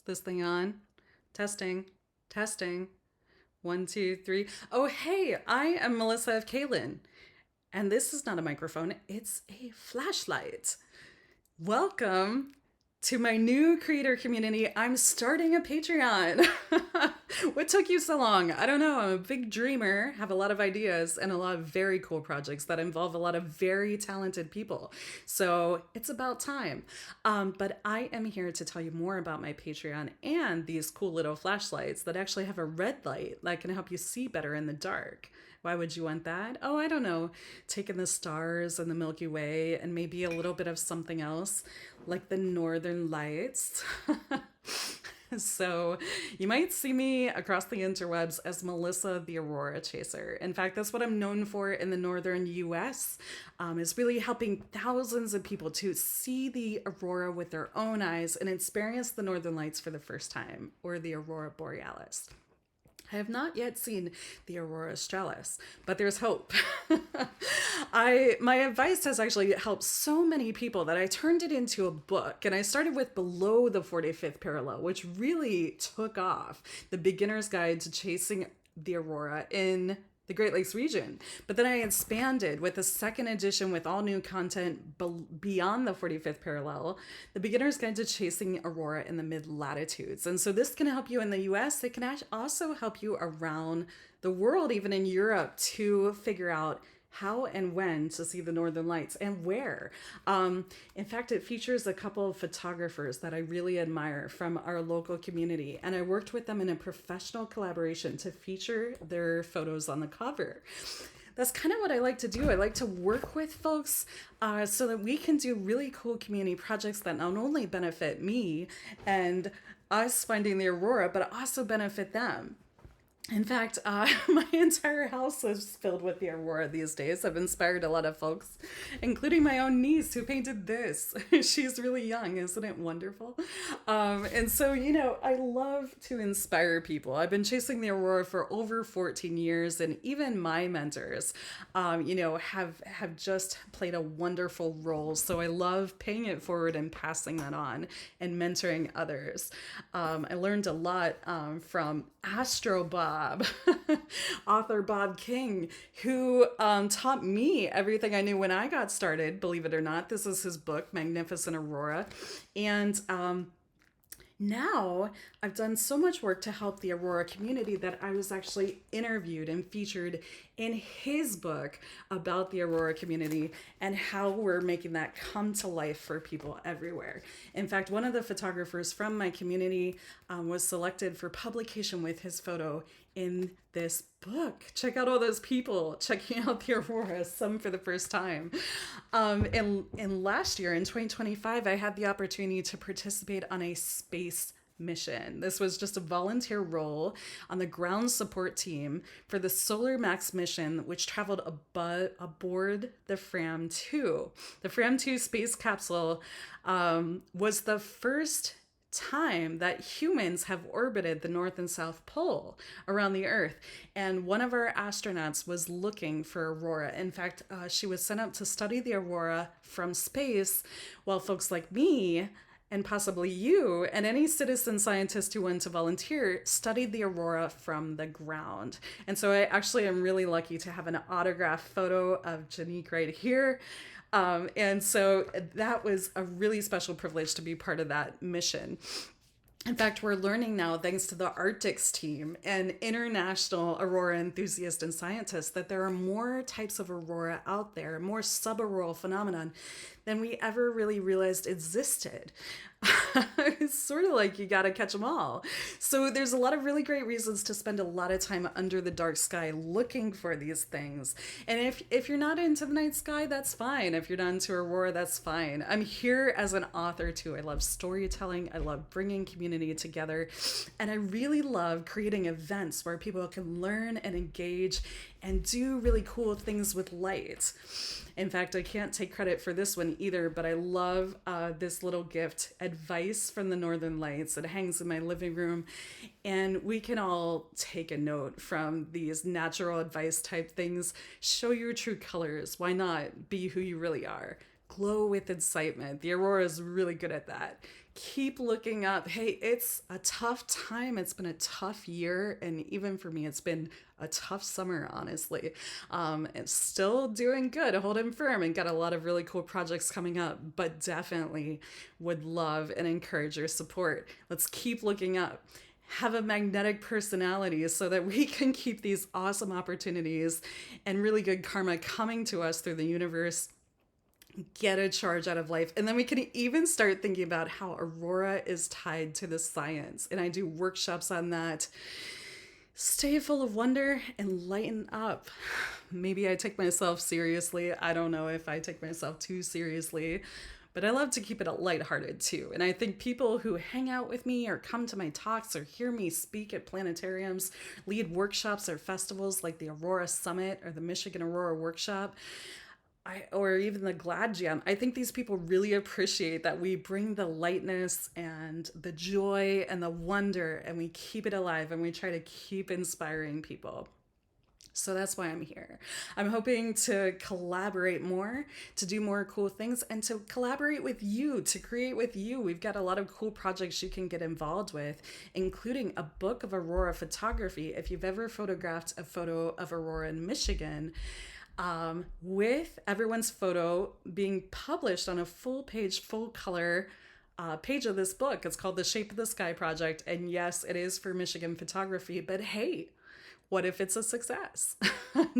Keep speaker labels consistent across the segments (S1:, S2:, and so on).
S1: this thing on? Testing, testing. One, two, three. Oh, hey, I am Melissa of Kalen, and this is not a microphone, it's a flashlight. Welcome to my new creator community. I'm starting a Patreon. What took you so long? I don't know. I'm a big dreamer, have a lot of ideas, and a lot of very cool projects that involve a lot of very talented people. So it's about time. But I am here to tell you more about my Patreon and these cool little flashlights that actually have a red light that can help you see better in the dark. Why would you want that? Oh, I don't know. Taking the stars and the Milky Way and maybe a little bit of something else like the Northern Lights. So you might see me across the interwebs as Melissa the Aurora Chaser. In fact, that's what I'm known for in the northern US, is really helping thousands of people to see the aurora with their own eyes and experience the Northern Lights for the first time, or the Aurora Borealis. I have not yet seen the Aurora Australis, but there's hope. My advice has actually helped so many people that I turned it into a book, and I started with Below the 45th Parallel, which really took off. The Beginner's Guide to Chasing the Aurora in the Great Lakes region. But then I expanded with a second edition with all new content beyond the 45th parallel, the Beginner's Guide to Chasing Aurora in the Mid Latitudes. And so this can help you in the US. It can also help you around the world, even in Europe, to figure out how and when to see the Northern Lights and where. In fact, it features a couple of photographers that I really admire from our local community, and I worked with them in a professional collaboration to feature their photos on the cover. That's kind of what I like to do. I like to work with folks so that we can do really cool community projects that not only benefit me and us finding the aurora, but also benefit them. In fact, my entire house is filled with the aurora these days. I've inspired a lot of folks, including my own niece who painted this. She's really young, isn't it wonderful? And so, I love to inspire people. I've been chasing the aurora for over 14 years, and even my mentors, have just played a wonderful role. So I love paying it forward and passing that on and mentoring others. I learned a lot from Astro Bob, author Bob King, who taught me everything I knew when I got started, believe it or not. This is his book, Magnificent Aurora. And now I've done so much work to help the Aurora community that I was actually interviewed and featured in his book about the Aurora community and how we're making that come to life for people everywhere. In fact, one of the photographers from my community was selected for publication with his photo in this book. Check out all those people checking out the aurora, some for the first time. And last year in 2025, I had the opportunity to participate on a space mission. This was just a volunteer role on the ground support team for the Solar Max mission, which traveled aboard the Fram 2. The Fram 2 space capsule was the first time that humans have orbited the North and South Pole around the Earth. And one of our astronauts was looking for Aurora. In fact, she was sent up to study the Aurora from space, while folks like me and possibly you and any citizen scientist who wanted to volunteer studied the aurora from the ground. And so I actually am really lucky to have an autographed photo of Janique right here. And so that was a really special privilege to be part of that mission. In fact, we're learning now, thanks to the Arctics team and international aurora enthusiasts and scientists, that there are more types of aurora out there, more subaraural phenomenon than we ever really realized existed. It's sort of like you gotta catch them all. So there's a lot of really great reasons to spend a lot of time under the dark sky looking for these things. And if you're not into the night sky, that's fine. If you're not into aurora, that's fine. I'm here as an author too. I love storytelling. I love bringing community together. And I really love creating events where people can learn and engage and do really cool things with light. In fact, I can't take credit for this one either, but I love this little gift, Advice from the Northern Lights. It hangs in my living room, and we can all take a note from these natural advice type things. Show your true colors. Why not be who you really are? glow with excitement. The Aurora is really good at that. Keep looking up. Hey, it's a tough time. It's been a tough year. And even for me, it's been a tough summer, honestly. It's still doing good, holding firm, and got a lot of really cool projects coming up, but definitely would love and encourage your support. Let's keep looking up. Have a magnetic personality so that we can keep these awesome opportunities and really good karma coming to us through the universe. Get a charge out of life. And then we can even start thinking about how Aurora is tied to the science. And I do workshops on that. Stay full of wonder and lighten up. Maybe I take myself seriously. I don't know if I take myself too seriously, but I love to keep it lighthearted too. And I think people who hang out with me or come to my talks or hear me speak at planetariums, lead workshops or festivals like the Aurora Summit or the Michigan Aurora Workshop, or even the Glad Jam, I think these people really appreciate that we bring the lightness and the joy and the wonder, and we keep it alive, and we try to keep inspiring people. So that's why I'm here. I'm hoping to collaborate more, to do more cool things, and to collaborate with you, to create with you. We've got a lot of cool projects you can get involved with, including a book of Aurora photography. If you've ever photographed a photo of Aurora in Michigan, with everyone's photo being published on a full page, full color page of this book. It's called The Shape of the Sky Project. And yes, it is for Michigan photography, but hey, what if it's a success?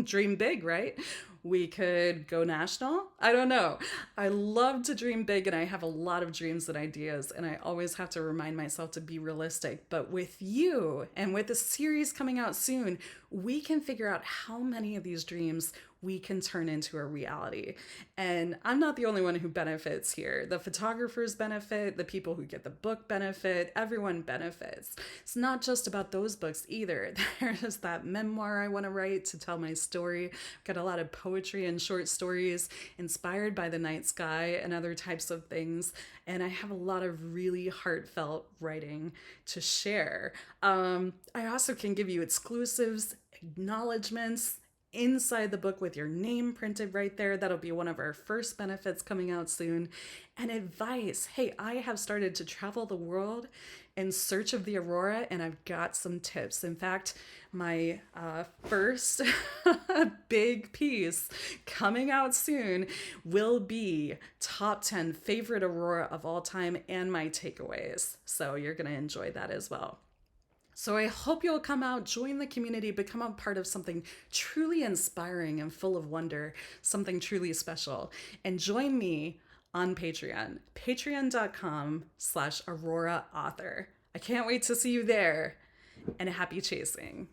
S1: Dream big, right? We could go national. I don't know. I love to dream big, and I have a lot of dreams and ideas, and I always have to remind myself to be realistic. But with you and with the series coming out soon, we can figure out how many of these dreams we can turn into a reality. And I'm not the only one who benefits here. The photographers benefit, the people who get the book benefit, everyone benefits. It's not just about those books either. There's that memoir I want to write to tell my story. I've got a lot of poetry and short stories inspired by the night sky and other types of things. And I have a lot of really heartfelt writing to share. I also can give you exclusives, acknowledgments, inside the book with your name printed right there. That'll be one of our first benefits coming out soon. And advice. Hey, I have started to travel the world in search of the Aurora, and I've got some tips. In fact, my first big piece coming out soon will be top 10 favorite Aurora of all time and my takeaways. So you're going to enjoy that as well. So I hope you'll come out, join the community, become a part of something truly inspiring and full of wonder, something truly special. And join me on Patreon, patreon.com/Aurora author. I can't wait to see you there, and happy chasing.